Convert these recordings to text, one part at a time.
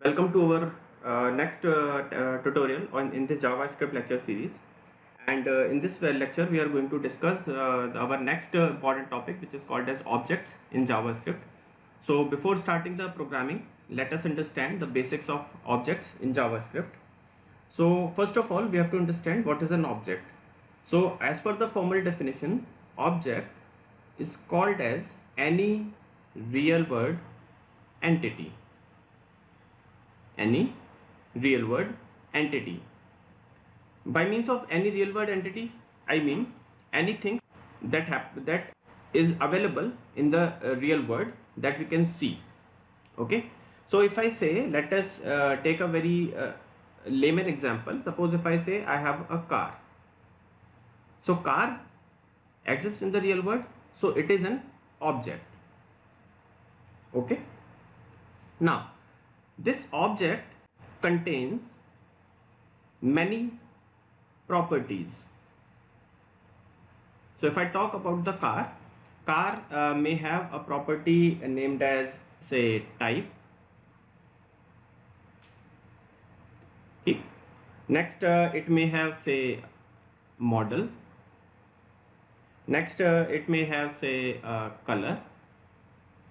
Welcome to our next tutorial on in this JavaScript lecture series. And in this lecture, we are going to discuss our next important topic, which is called as objects in JavaScript. So before starting the programming, let us understand the basics of objects in JavaScript. So first of all, we have to understand what is an object. So as per the formal definition, object is called as any real world entity. Any real world entity. By means of any real world entity, I mean anything that is available in the real world that we can see. Okay. So if I say, let us take a very layman example. Suppose if I say I have a car. So car exists in the real world. So it is an object. Okay. Now this object contains many properties. So if I talk about the car, may have a property named as, say, type. Okay. Next, it may have, say, model. Next, it may have, say, color.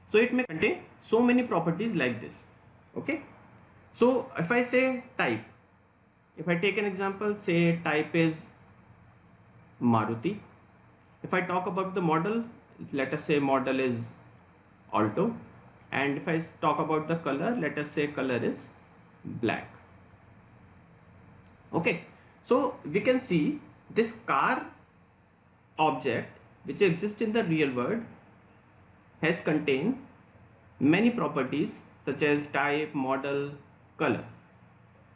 So it may contain so many properties like this. Okay. So if I say type, if I take an example, say type is Maruti. If I talk about the model, let us say model is Alto. And if I talk about the color, let us say color is black. Okay. So we can see this car object which exists in the real world has contained many properties such as type, model, color.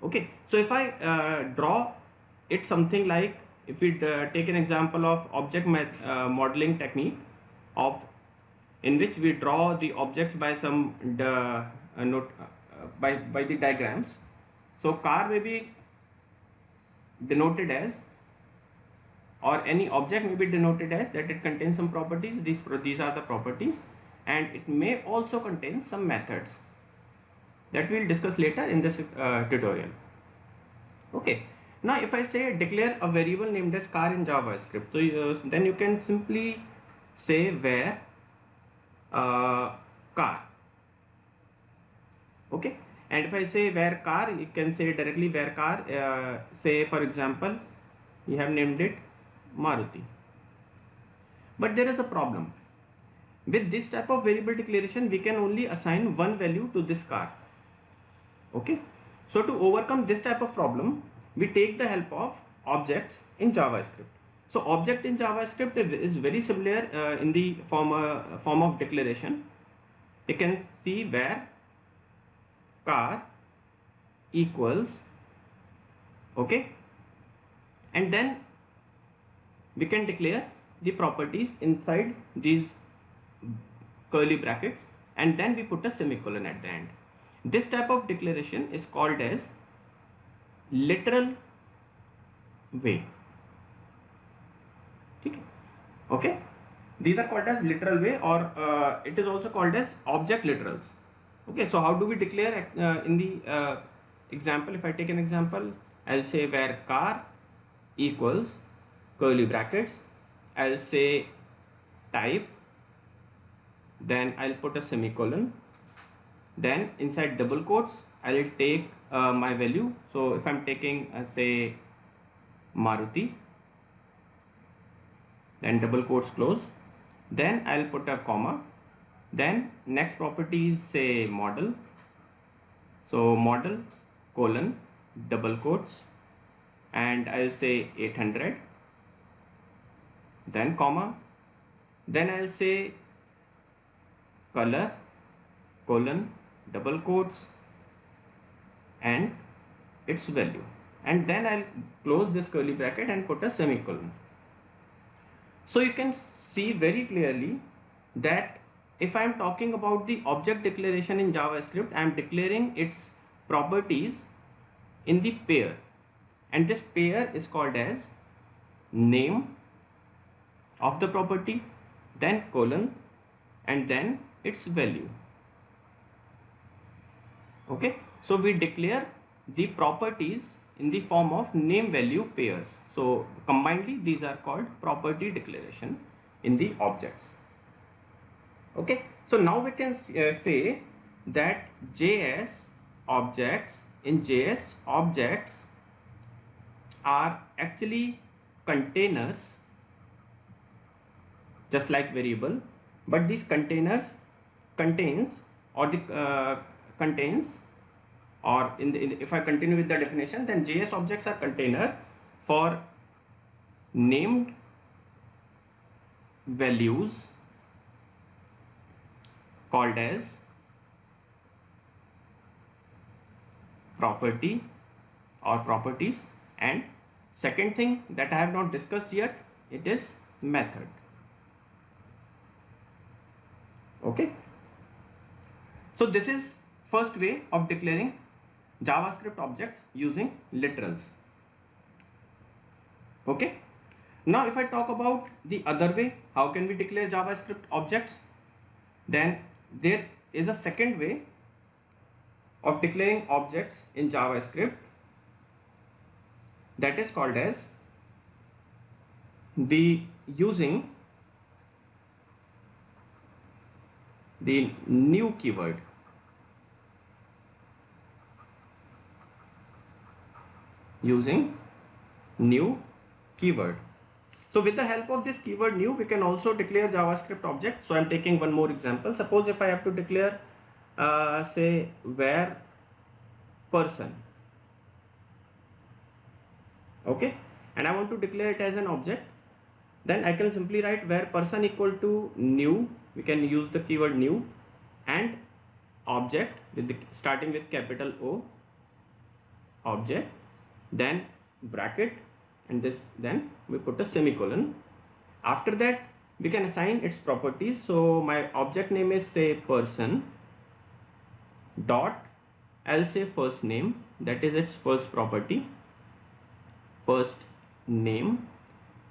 Okay. So if I draw it something like, if we take an example of object modeling technique of in which we draw the objects by some by the diagrams. So car may be denoted as, or any object may be denoted as that it contains some properties. These are the properties, and it may also contain some methods that we will discuss later in this tutorial. Okay. Now if I say declare a variable named as car in JavaScript, so then you can simply say where car. Okay. And if I say where car, you can say directly where car, say for example you have named it Maruti. But there is a problem. With this type of variable declaration, we can only assign one value to this car. Okay. So to overcome this type of problem, we take the help of objects in JavaScript. So object in JavaScript is very similar in the form of declaration. You can see where car equals, okay, and then we can declare the properties inside these curly brackets, and then we put a semicolon at the end. This type of declaration is called as literal way. Okay, these are called as literal way, or it is also called as object literals. Okay, so how do we declare in the example? If I take an example, I'll say where car equals curly brackets, I'll say type, then I'll put a semicolon, then inside double quotes I'll take my value. So if I'm taking say Maruti, then double quotes close, then I'll put a comma, then next property is say model, so model colon double quotes, and I'll say 800, then comma, then I'll say color colon double quotes and its value, and then I'll close this curly bracket and put a semicolon. So you can see very clearly that if I am talking about the object declaration in JavaScript, I am declaring its properties in the pair, and this pair is called as name of the property, then colon, and then its value. Okay, So we declare the properties in the form of name value pairs. So combinedly these are called property declaration in the objects. Okay, so now we can say that JS objects, in JS objects are actually containers just like variable, but these containers contains or the contains, or if I continue with the definition, then JS objects are container for named values called as property or properties, and second thing that I have not discussed yet, it is method. Okay, so this is first way of declaring JavaScript objects using literals. Okay, now if I talk about the other way, how can we declare JavaScript objects, then there is a second way of declaring objects in JavaScript, that is called as the using the new keyword. Using new keyword. So with the help of this keyword new, we can also declare JavaScript object. So I'm taking one more example. Suppose if I have to declare say where person, okay, and I want to declare it as an object, then I can simply write where person equal to new. We can use the keyword new and object with starting with capital O, object, then bracket, and this, then we put a semicolon. After that we can assign its properties. So my object name is say person dot, I'll say first name, that is its first property, first name.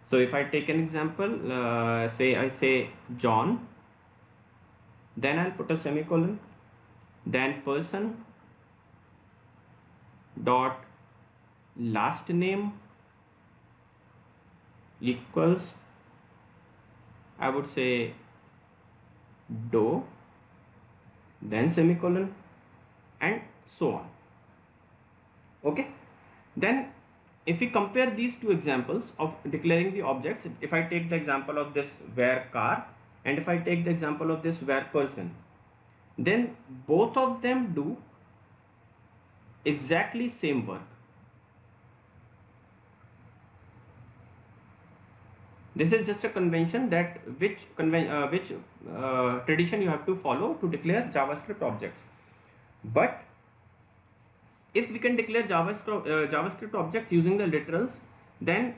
So if I take an example, say I say John, then I'll put a semicolon, then person dot last name equals, I would say Doe, then semicolon, and so on. Okay, then if we compare these two examples of declaring the objects, if I take the example of this where car and if I take the example of this where person, then both of them do exactly same work. This is just a convention that which tradition you have to follow to declare JavaScript objects. But if we can declare JavaScript objects using the literals, then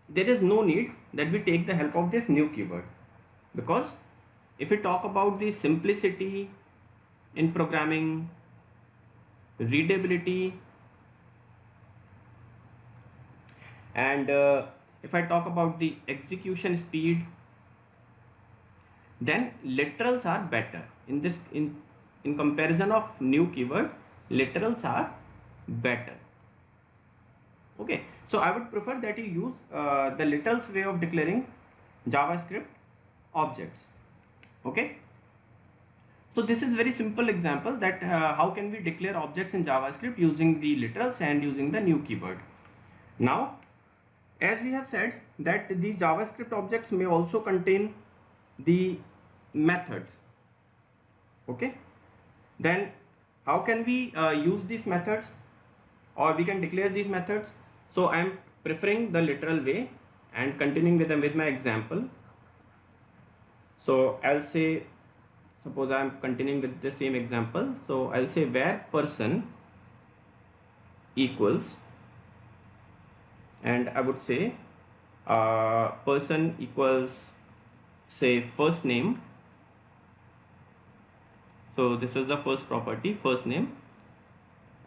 there is no need that we take the help of this new keyword, because if we talk about the simplicity in programming, readability, and if I talk about the execution speed, then literals are better in this, in comparison of new keyword, literals are better. Okay, so I would prefer that you use the literals way of declaring JavaScript objects. Okay, so this is very simple example that how can we declare objects in JavaScript using the literals and using the new keyword. Now, as we have said that these JavaScript objects may also contain the methods. Okay, then how can we use these methods, or we can declare these methods? So I am preferring the literal way and continuing with them with my example. So I'll say, suppose I am continuing with the same example, so I'll say where person equals, and I would say person equals say first name. So this is the first property, first name,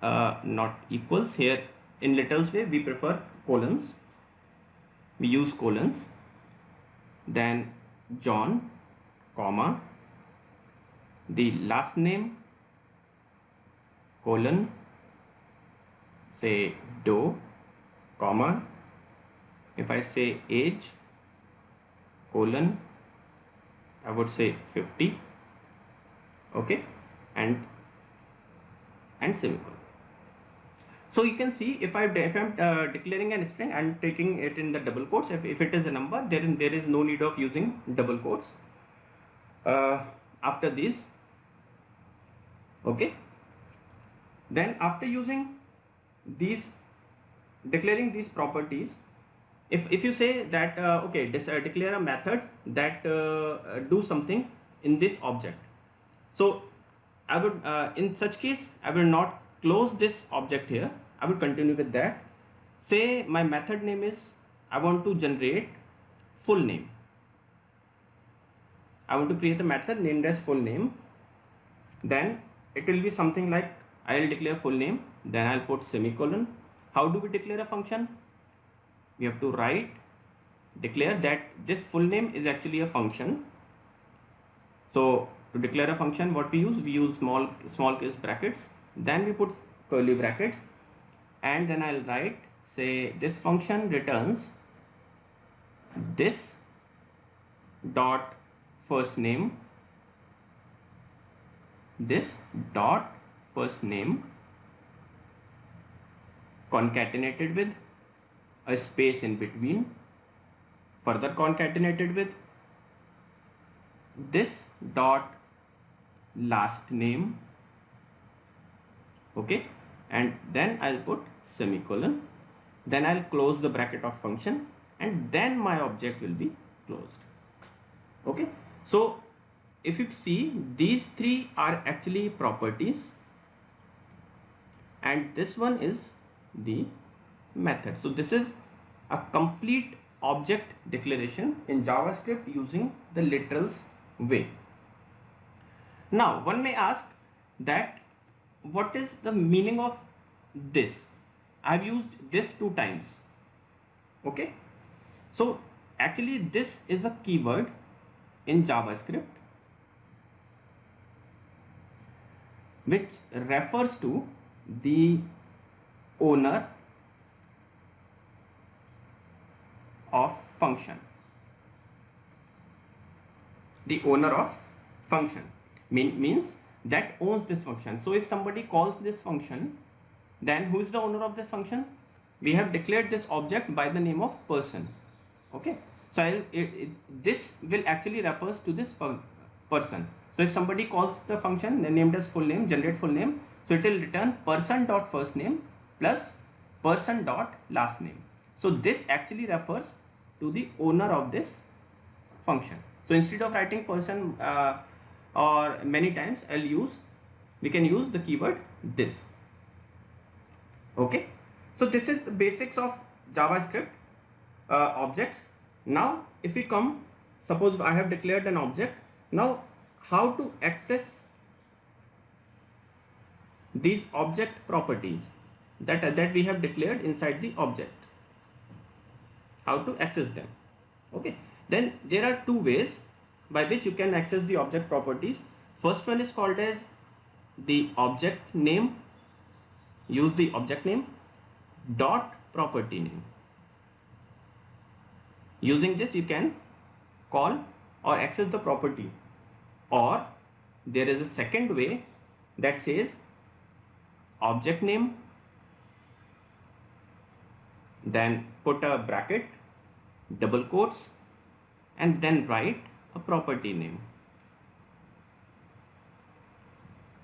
not equals. Here in literals way we prefer colons, we use colons, then John, comma, the last name colon, say do, comma, if I say age, colon, I would say 50, okay, and semicolon. So you can see if I'm declaring a string, I'm taking it in the double quotes. If it is a number, there is no need of using double quotes after this, okay. Then after using these, declaring these properties, if you say that okay, declare a method that do something in this object, so I would in such case I will not close this object here, I will continue with that. Say my method name is, I want to generate full name, I want to create a method named as full name. Then it will be something like, I will declare full name, then I'll put semicolon. How do we declare a function? We have to declare that this full name is actually a function. So to declare a function, what we use small case brackets, then we put curly brackets, and then I'll write, say this function returns this dot first name, this dot first name concatenated with a space in between, further concatenated with this dot last name, okay, and then I'll put semicolon, then I'll close the bracket of function, and then my object will be closed, okay. So if you see, these three are actually properties, and this one is the method. So this is a complete object declaration in JavaScript using the literals way. Now one may ask that what is the meaning of this? I've used this 2 times, okay. So actually this is a keyword in JavaScript which refers to the owner of function. The owner of function means that owns this function. So if somebody calls this function, then who is the owner of this function? We have declared this object by the name of person, okay. So this will actually refers to this person. So if somebody calls the function named as full name, generate full name, so it will return person dot first name plus person dot last name. So this actually refers to the owner of this function. So instead of writing person or many times, we can use the keyword this, okay. So this is the basics of JavaScript objects. Now if we come, suppose I have declared an object. Now how to access these object properties that we have declared inside the object, how to access them, okay. Then there are 2 ways by which you can access the object properties. First one is called as the object name. Use the object name dot property name. Using this you can call or access the property. Or there is a second way that says object name, then put a bracket, double quotes, and then write a property name.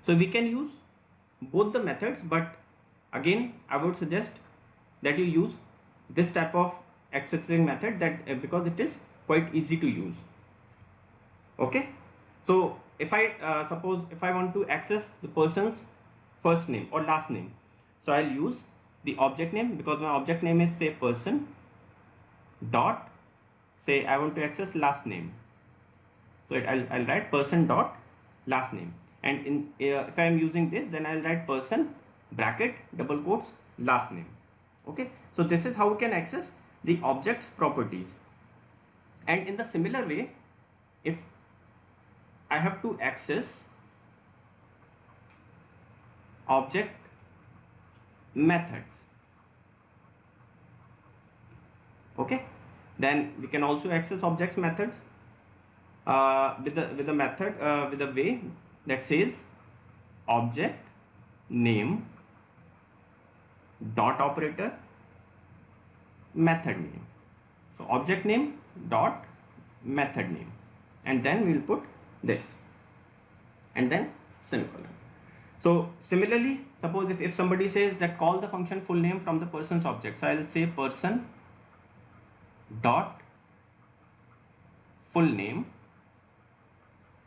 So we can use both the methods, but again I would suggest that you use this type of accessing method, that because it is quite easy to use, okay. So if I suppose if I want to access the person's first name or last name, so I'll use the object name, because my object name is say person dot, say I want to access last name, so I'll write person dot last name, and in if I am using this, then I'll write person bracket double quotes last name, okay. So this is how we can access the object's properties. And in the similar way, if I have to access object methods. Okay, then we can also access objects methods with the method with the way that says object name dot operator method name. So object name dot method name, and then we'll put this and then semicolon. So similarly, suppose if somebody says that call the function full name from the person's object, so I'll say person dot full name,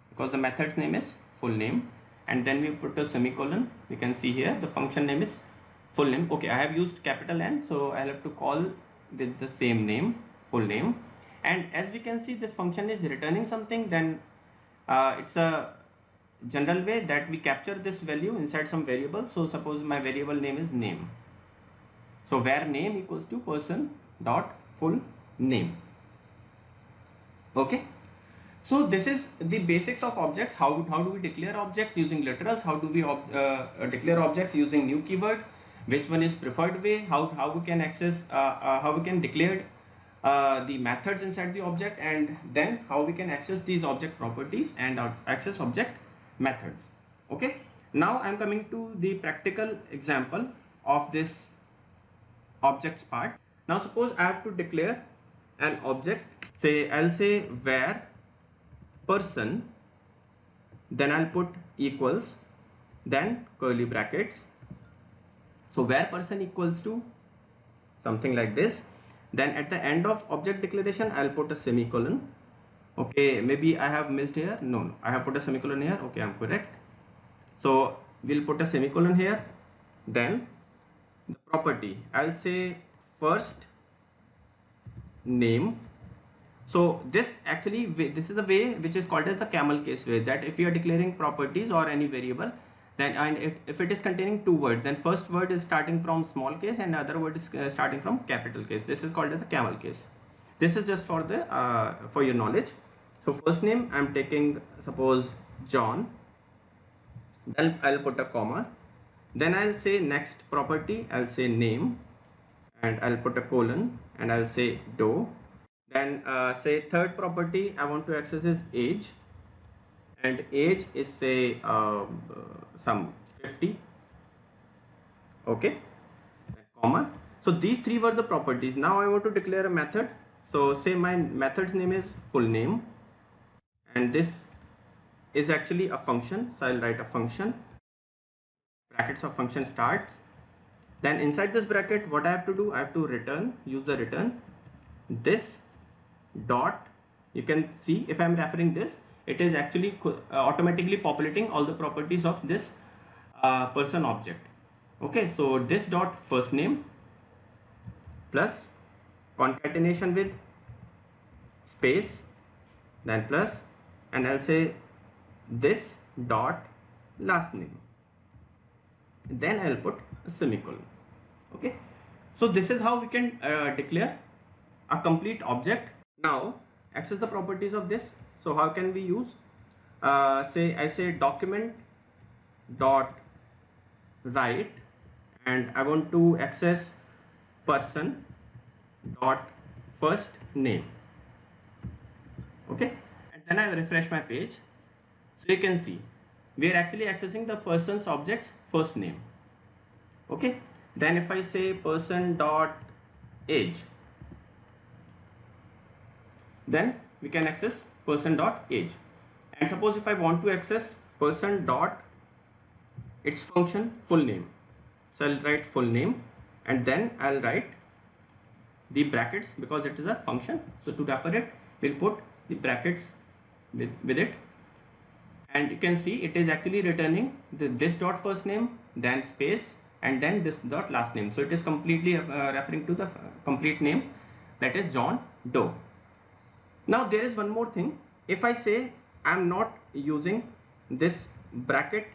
because the method's name is full name, and then we put a semicolon. We can see here the function name is full name. Okay, I have used capital N, so I'll have to call with the same name, full name. And as we can see, this function is returning something. Then it's a general way that we capture this value inside some variable. So suppose my variable name is name, so where name equals to person dot full name. Okay, so this is the basics of objects. How do we declare objects using literals? How do we declare objects using new keyword? Which one is preferred way? How we can access how we can declare the methods inside the object, and then how we can access these object properties and access object methods. Okay, now I'm coming to the practical example of this objects part. Now suppose I have to declare an object. Say I'll say where person, then I'll put equals, then curly brackets. So where person equals to something like this, then at the end of object declaration I'll put a semicolon. Okay, maybe I have missed here. No, I have put a semicolon here. Okay, I'm correct. So we'll put a semicolon here. Then the property, I'll say first name. So this actually, this is a way which is called as the camel case way, that if you are declaring properties or any variable, then and if it is containing two words, then first word is starting from small case and other word is starting from capital case. This is called as the camel case. This is just for the for your knowledge. So first name I'm taking, suppose John, then I'll put a comma, then I'll say next property, I'll say name, and I'll put a colon, and I'll say Doe. Then say third property I want to access is age, and age is say some 50. Okay, comma. So these three were the properties. Now I want to declare a method. So say my method's name is full name, and this is actually a function, so I'll write a function, brackets of function starts. Then inside this bracket, what I have to do, I have to return, use the return this dot. You can see if I'm referring this, it is actually automatically populating all the properties of this person object. Okay, so this dot first name plus concatenation with space, then plus, and I'll say this dot last name, then I'll put a semicolon. Okay, so this is how we can declare a complete object. Now access the properties of this. So how can we use, say I say document dot write, and I want to access person dot first name. Okay, and then I refresh my page. So you can see we are actually accessing the person's object's first name. Okay, then if I say person dot age, then we can access person dot age. And suppose if I want to access person dot its function full name, so I'll write full name, and then I'll write the brackets because it is a function. So to refer it, we'll put the brackets with it, and you can see it is actually returning this dot first name, then space, and then this dot last name. So it is completely referring to the complete name, that is John Doe. Now there is one more thing. If I say I'm not using this bracket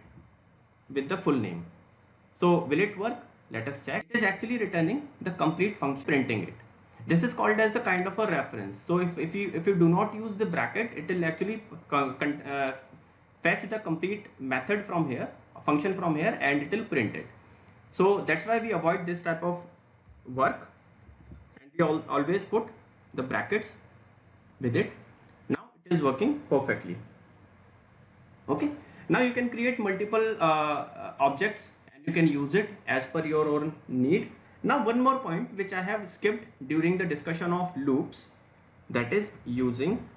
with the full name, so will it work? Let us check. It is actually returning the complete function, printing it. This is called as the kind of a reference. So if you do not use the bracket, it will actually fetch the complete method from here, function from here and it will print it. So that's why we avoid this type of work, and we always put the brackets with it. Now it is working perfectly. Okay, now you can create multiple objects and you can use it as per your own need. Now one more point which I have skipped during the discussion of loops, that is using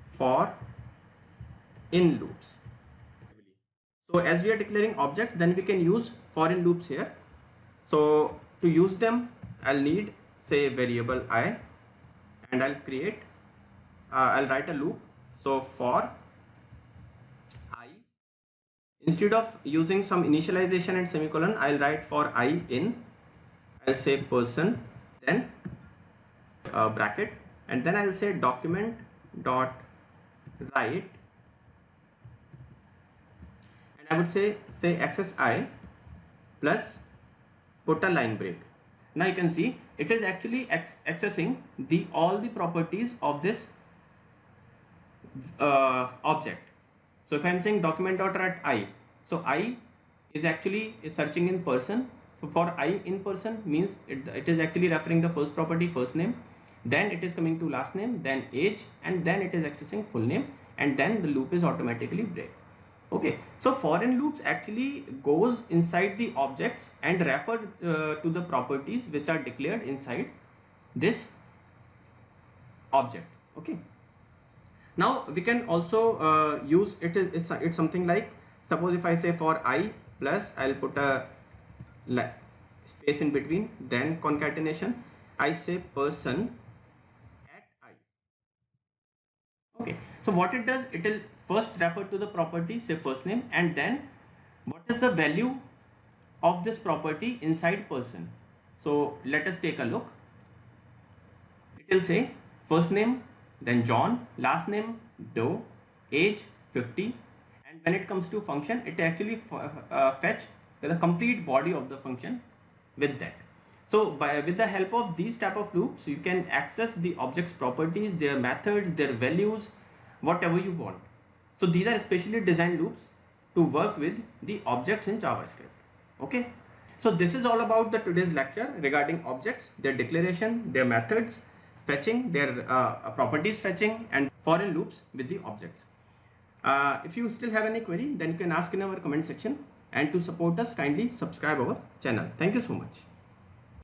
for in loops. So as we are declaring object, then we can use for in loops here. So to use them, I'll need say variable I, and I'll create I'll write a loop. So for I, instead of using some initialization and semicolon, I'll write for I in, I'll say person, then bracket, and then I'll say document dot write, and I would say access I plus put a line break. Now you can see it is actually accessing all the properties of this object. So if I'm saying document.write I, so I is actually searching in person. So for I in person means it is actually referring the first property, first name, then it is coming to last name, then age, and then it is accessing full name, and then the loop is automatically break. Okay, so for in loops actually goes inside the objects and refer to the properties which are declared inside this object. Okay, now we can also use it's something like, suppose if I say for I plus, I'll put a space in between, then concatenation, I say person at I. Okay, so what it does, it will first refer to the property, say first name, and then what is the value of this property inside person. So let us take a look. It will say first name, then John, last name Doe, age 50, and when it comes to function, it actually fetch the complete body of the function with that. So with the help of these type of loops, you can access the object's properties, their methods, their values, whatever you want. So these are specially designed loops to work with the objects in JavaScript. Okay, so this is all about the today's lecture regarding objects, their declaration, their methods, fetching, their properties fetching, and for in loops with the objects. If you still have any query, then you can ask in our comment section, and to support us, kindly subscribe our channel. Thank you so much.